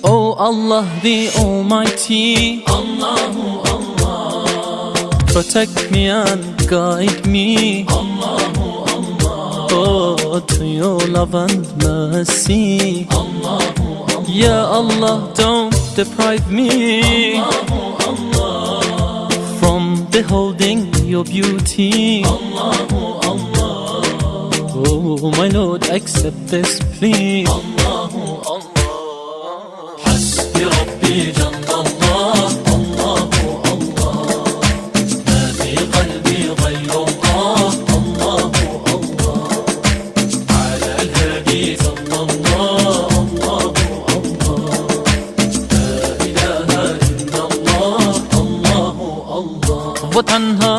Oh Allah the Almighty, Allahu Allah, protect me and guide me, Allahu Allah, oh, to your love and mercy, Allahu Allah, Ya Allah, don't deprive me, Allahu Allah, from beholding your beauty. Allahu Allah, Oh my Lord, accept this plea. Allahu Allah. حسبي ربي جل الله، Allahu Allah، ما في قلبي غير الله، Allahu Allah، على الهادي صلى الله، Allahu Allah، لا إله إلا الله، Allahu Allah. وتنهى